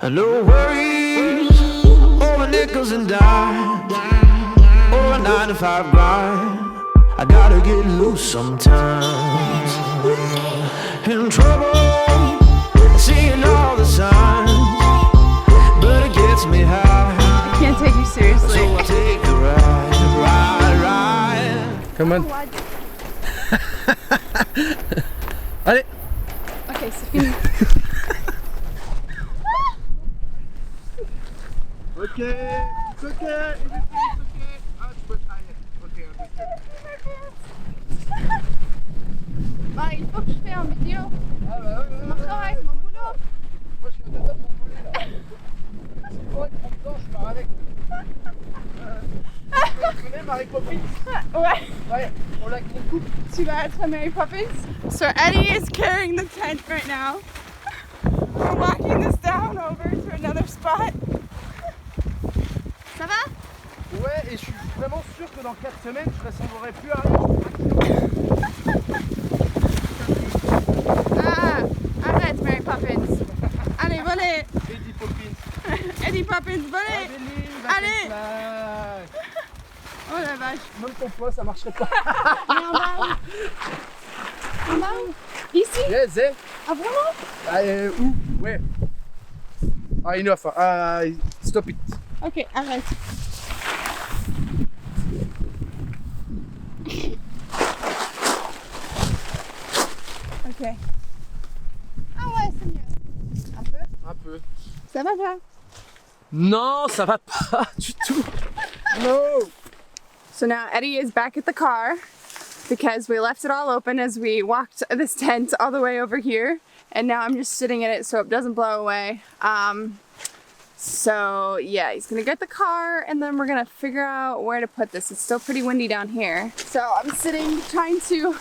No worries over nickels and dimes, or a 9-to-5 grind. I gotta get loose sometimes. In trouble, seeing all the signs, but it gets me high. I can't take you seriously. So I take the ride. Come on. Allez. Okay, c'est fini. Ok, it's okay, everything's okay. Ah, tu peux tailler. Ok, Bah, il faut que je fasse en vidéo. Ah bah ouais, C'est mon travail, c'est mon boulot. Moi je suis un dada pour voler là. S'il faut être content, je pars avec. Tu connais Marie Poppins? Ouais. Ouais, on l'a qui coupe. Tu vas être Mary Poppins. So Eddie is carrying the tent right now. We're walking this down over to another spot. Ça va? Ouais, et je suis vraiment sûr que dans 4 semaines, je ressemblerai plus à rien. Ah, arrête Mary Poppins. Allez, volez. Eddie Poppins. Eddie Poppins, volez. Allez. Oh la vache. Même ton poids, ça marcherait pas. En bas. En bas où? Ici? Yes, eh? Ah vraiment? Où? Ouais. Ah, enough. Stop it. Ok, arrête. Ok. Ah ouais, c'est mieux. Un peu? Un peu. Ça va pas? Non, ça va pas du tout. No. So now Eddie is back at the car because we left it all open as we walked this tent all the way over here, and now I'm just sitting in it so it doesn't blow away. So yeah, he's gonna get the car and then we're gonna figure out where to put this. It's still pretty windy down here. So I'm sitting trying to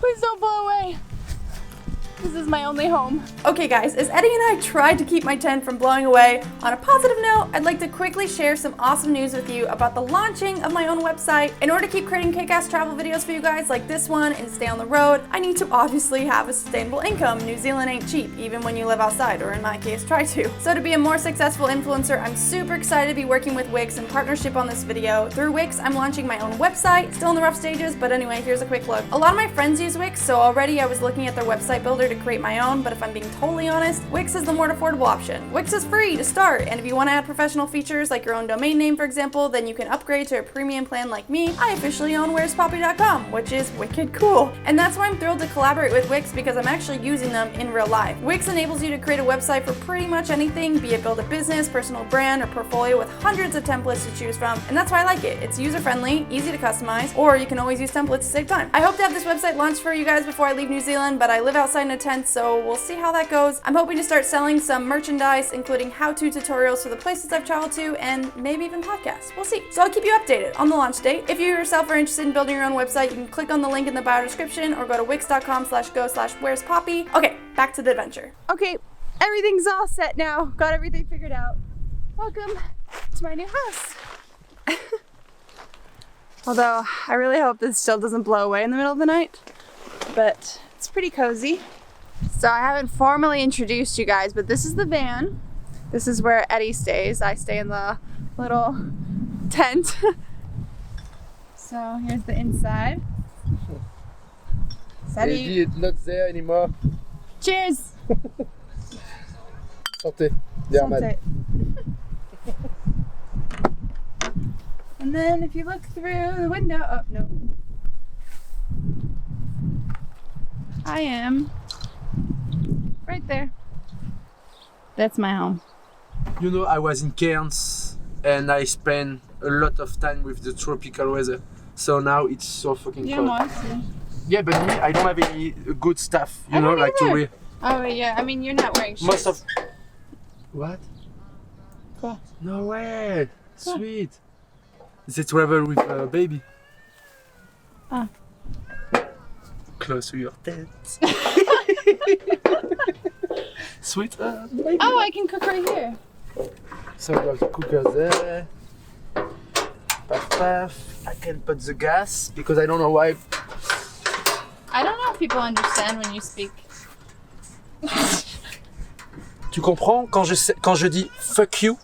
please don't blow away. This is my only home. Okay guys, as Eddie and I tried to keep my tent from blowing away, on a positive note, I'd like to quickly share some awesome news with you about the launching of my own website. In order to keep creating kick-ass travel videos for you guys like this one and stay on the road, I need to obviously have a sustainable income. New Zealand ain't cheap, even when you live outside, or in my case, try to. So to be a more successful influencer, I'm super excited to be working with Wix in partnership on this video. Through Wix, I'm launching my own website, still in the rough stages, but anyway, here's a quick look. A lot of my friends use Wix, so already I was looking at their website builder to create my own, but if I'm being totally honest, Wix is the more affordable option. Wix is free to start, and if you want to add professional features like your own domain name, for example, then you can upgrade to a premium plan like me. I officially own where'spoppy.com, which is wicked cool. And that's why I'm thrilled to collaborate with Wix, because I'm actually using them in real life. Wix enables you to create a website for pretty much anything, be it build a business, personal brand, or portfolio with hundreds of templates to choose from, and that's why I like it. It's user-friendly, easy to customize, or you can always use templates to save time. I hope to have this website launched for you guys before I leave New Zealand, but I live outside in a tent, so we'll see how that goes. I'm hoping to start selling some merchandise, including how-to tutorials for the places I've traveled to, and maybe even podcasts. We'll see. So I'll keep you updated on the launch date. If you yourself are interested in building your own website, you can click on the link in the bio description or go to wix.com/go/where'spoppy. Okay, back to the adventure. Okay, everything's all set now. Got everything figured out. Welcome to my new house. Although, I really hope this still doesn't blow away in the middle of the night, but it's pretty cozy. So I haven't formally introduced you guys, but this is the van. This is where Eddie stays. I stay in the little tent. So here's the inside. Eddie is not there anymore. Cheers! Santé. Bien mal. Santé. And then if you look through the window, oh no. I am right there. That's my home. You know, I was in Cairns and I spent a lot of time with the tropical weather. So now it's so fucking Yeah, cold. moi aussi. Yeah, but me, I don't have any good stuff, you I know, don't like to either. wear. Oh yeah, I mean you're not wearing shoes. Most of... What? Quoi? No way! Sweet! Is it travel with a baby? Ah. Close to your tent. Sweet baby. Oh, I can cook right here. So we have the cooker there. Puff puff. I can put the gas because I don't know why. I don't know if people understand when you speak. Tu comprends quand je dis fuck you?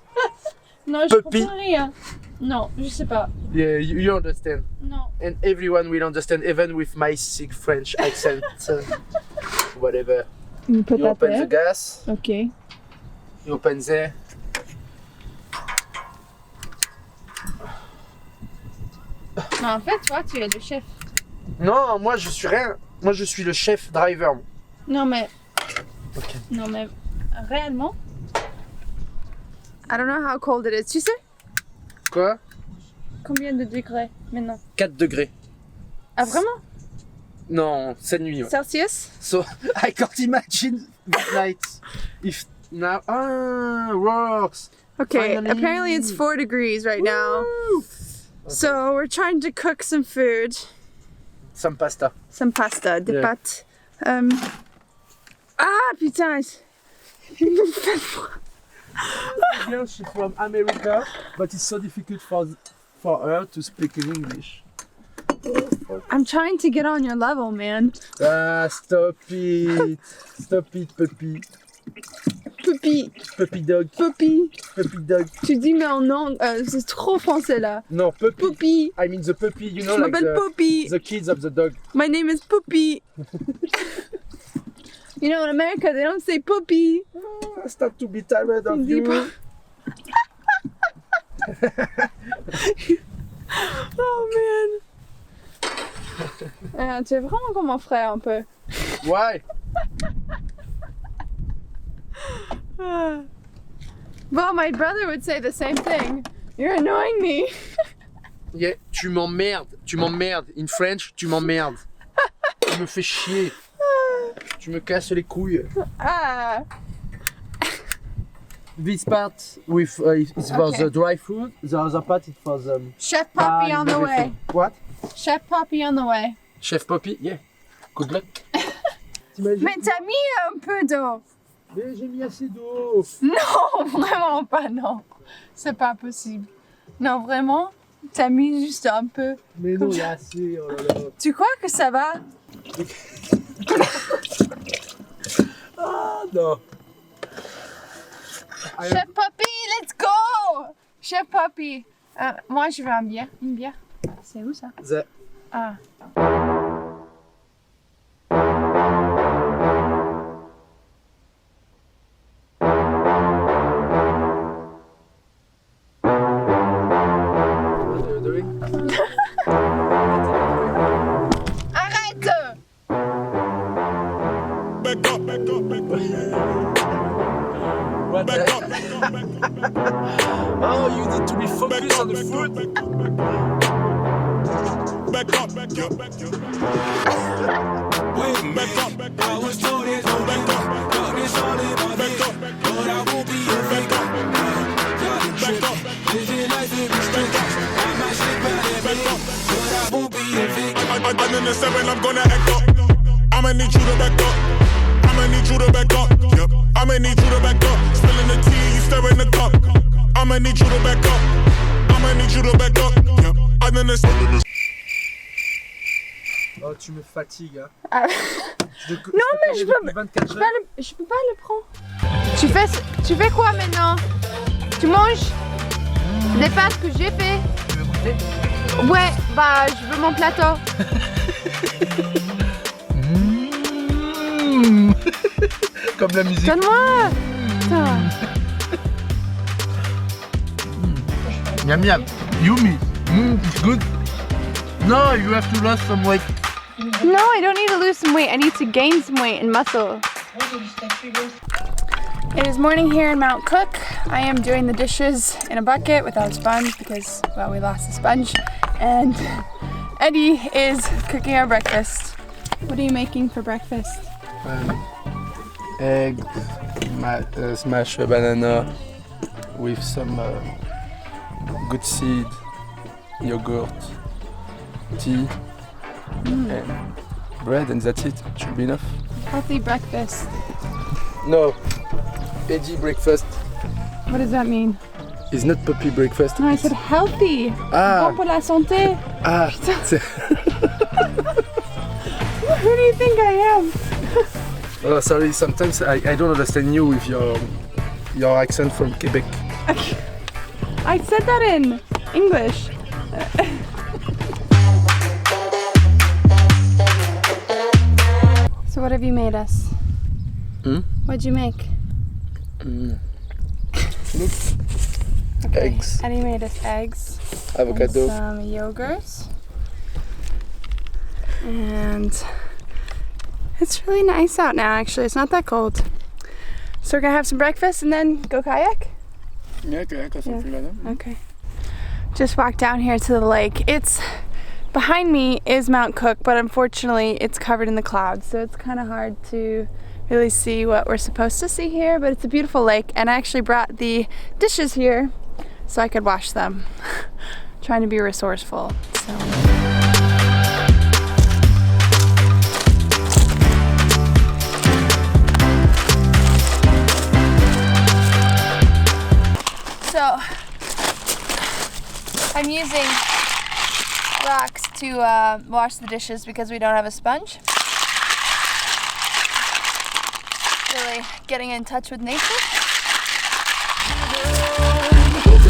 Non, je Puppy. comprends rien. Non, je sais pas. Yeah, you understand. Non. And everyone will understand, even with my sick French accent. Whatever. Une You open the gas. Ok. You open there. Mais en fait, toi, tu es le chef. Non, moi je suis rien. Moi je suis le chef driver. Non, mais... Ok. Non, mais... Réellement? I don't know how cold it is. Tu sais Quoi? combien de degrés maintenant? 4 degrés. Ah, vraiment? Non, cette nuit. Ouais. Celsius? So I can't imagine midnight. If now works. Okay, Finally. apparently it's 4 degrees right now. Woo! So we're trying to cook some food. Some pasta. Some pasta, des Yeah. pâtes. Ah, putain! Girl, she's from America, but it's so difficult for her to speak in English. I'm trying to get on your level, man. Ah, stop it, puppy, Puppy, puppy dog, puppy. puppy dog. Tu dis mais en anglais, c'est trop français là. No, puppy. Puppy. I mean the puppy, you know, Je like m'appelle Puppy. the kids of the dog. My name is Puppy. You know, in America they don't say Puppy. I start to be tired of Ils disent you. pas- Oh man. Tu es vraiment comme mon frère un peu. Why? Well, my brother would say the same thing. You're annoying me. Yeah, tu m'emmerdes. In French, tu m'emmerdes. Tu me fais chier. Tu me casses les couilles. Ah. This part with it's for Okay. the dry food. The other part is for the Chef Poppy on the way. everything. What? Chef Poppy on the way. Chef Poppy? Yeah. Good luck. T'imagines? Mais t'as mis un peu d'eau. Mais j'ai mis assez d'eau. Non, vraiment pas, non. C'est pas possible. Non, vraiment, t'as mis juste un peu. Mais non, il y a assez. Oh là là. Tu crois que ça va? Ah non. Chef Poppy, let's go! Chef Poppy. Moi, je veux un bière. Une bière. C'est où ça? The... Ah. What are you doing? Arrête! What the... Oh, you need to be focused on the food. I was told it don't be darkness all in my vision, but I won't be a victim. Y'all can trip, living life in restrictions. I might slip out and but I won't be a victim. I'm in the 7, I'm gonna act up. I'ma need you to back up. I'ma need you to back up. Yep. I'ma need you to back up. Spilling the tea, you stirring the cup. I'ma need you to back up. I'ma need you to back up. Yep. I'm in the 7. Oh, tu me fatigues. Hein. Ah. Non, mais je peux pas le prendre. Tu fais quoi maintenant? Tu manges les pâtes que j'ai fait? Ouais, bah je veux mon plateau. Comme la musique. Donne-moi. Putain. Miam miam. Yummy. It's good. No, you have to lose some weight. No, I don't need to lose some weight. I need to gain some weight and muscle. It is morning here in Mount Cook. I am doing the dishes in a bucket without a sponge because, well, we lost the sponge. And Eddie is cooking our breakfast. What are you making for breakfast? Egg, smash a banana with some good seed, yogurt, tea, and bread, and that's it. Should be enough. Healthy breakfast. No, Eddie breakfast What does that mean? is not puppy breakfast. No, I said healthy. Ah, Bon pour la santé. ah, c'est- Who do you think I am? Oh, sorry, sometimes I don't understand you with your accent from Quebec. I said that in English. So what have you made us? What'd you make? Look. Okay. Eggs. Eddie made us eggs. Avocado. And some yogurt. And it's really nice out now, actually. It's not that cold. So we're gonna have some breakfast and then go kayak? Yeah, kayak or something like that. Okay. Just walked down here to the lake. It's behind me is Mount Cook, but unfortunately it's covered in the clouds, so it's kind of hard to really see what we're supposed to see here, but it's a beautiful lake, and I actually brought the dishes here so I could wash them. Trying to be resourceful. So I'm using rocks to wash the dishes because we don't have a sponge. Really getting in touch with nature.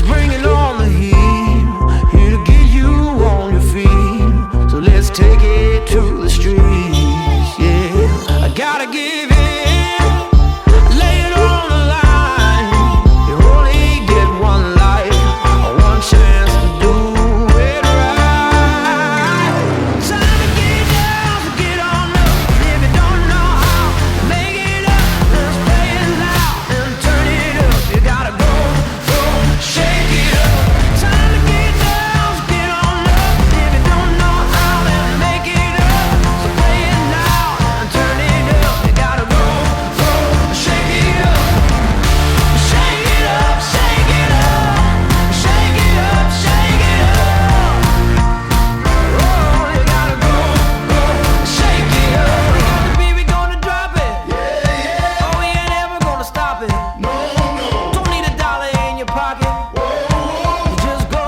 Bringing on the heat, here to get you on your feet. So let's take it to the streets, yeah. I gotta give in, lay it on the line. You only get one life, one chance to do it right. Time to get down, so get on up. If you don't know how, make it up. Let's play it loud and turn it up. You gotta go, shake it up. Time to get down, so get on up. If you don't know how, then make it up. So play it loud and turn it up. You gotta go, shake it up. Shake it up, shake it up. Shake it up, shake it up. Oh, you gotta go, shake it up. We got the beat, we gonna drop it. Oh, we ain't ever gonna stop it. Don't need a dollar in your pocket. You just go.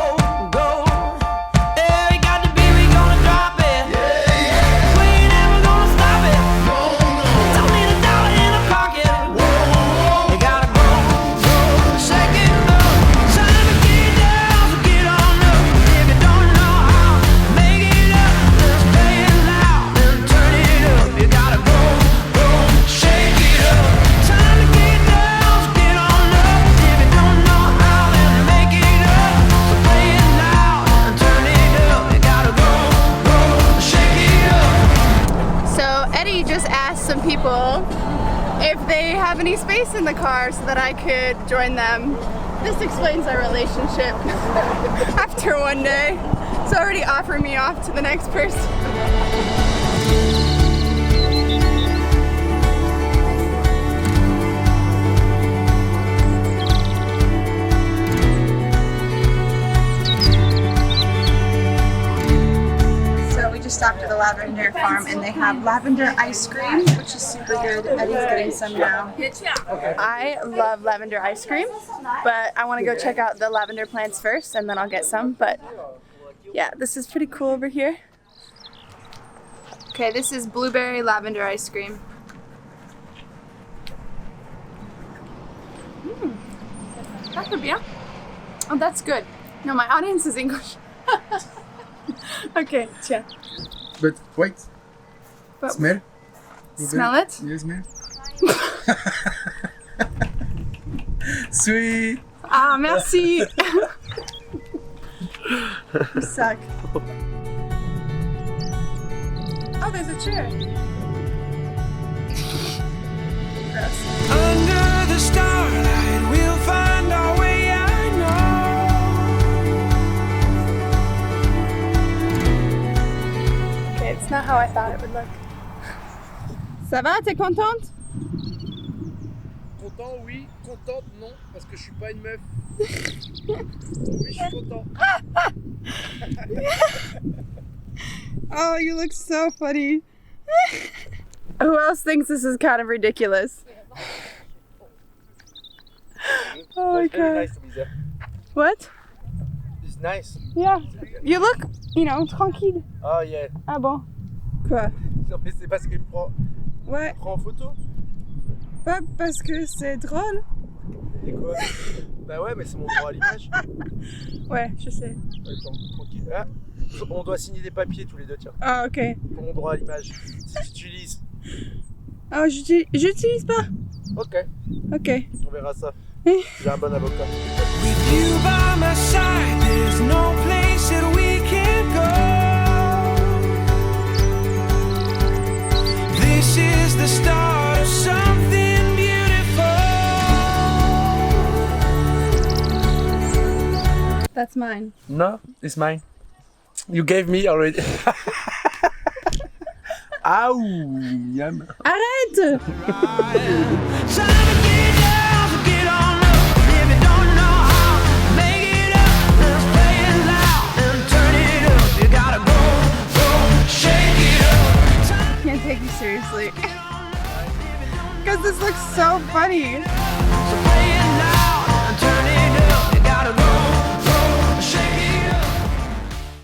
Yeah, we got the beat, we gonna drop it. We ain't ever gonna stop it. Don't need a dollar in a pocket. You gotta go, shake it up. Time to get down, so get on up. If you don't know how, make it up. Let's play it loud and turn it up. You gotta go, shake it up. Time to get down, so get on up. If you don't know how, then make it up. So play it loud and turn it up. You gotta go, shake it up. So Eddie just asked some people if they have any space in the car so that I could join them. This explains our relationship after one day. It's already offering me off to the next person. So we just stopped at the Lavender farm and they have lavender ice cream, which is super good. Eddie's getting some now. I love lavender ice cream, but I want to go check out the lavender plants first and then I'll get some. But yeah, this is pretty cool over here. Okay, this is blueberry lavender ice cream. That's bien. Oh, that's good. No, my audience is English. Okay, tiens. But wait, But smell. smell it? Yes, smell. Sweet. Ah, merci. You suck. Oh, there's a chair. Gross. Under the starlight, we'll find our way, I know. Okay, it's not how I thought it would look. Ça va? T'es contente? Content, oui. Contente, non, parce que je suis pas une meuf. Oui, je suis content. Oh, you look so funny. Who else thinks this is kind of ridiculous? Oh my god. Nice to be there. What? It's nice. Yeah. You look, tranquille. Oh yeah. Ah bon? Quoi? Non mais c'est parce qu'il me prend Ouais. en photo. Pas parce que c'est drôle. Et quoi? Bah ouais, mais c'est mon droit à l'image. Ouais, je sais. Attends, tranquille. Ah, on doit signer des papiers tous les deux, tiens. Ah, ok. Pour mon droit à l'image. Si tu utilises. Ah, j'utilise pas. Ok, Ok. on verra ça. J'ai un bon avocat. With you by my side, there's no place that we can go. This is the start of something beautiful. That's mine. No, it's mine. You gave me already. Ow, yum. Arrête! Time to get down, so get on up. If you don't know how, make it up. Let's play it loud and turn it up. You gotta go, shake it up. I can't take you seriously. Because this looks so funny.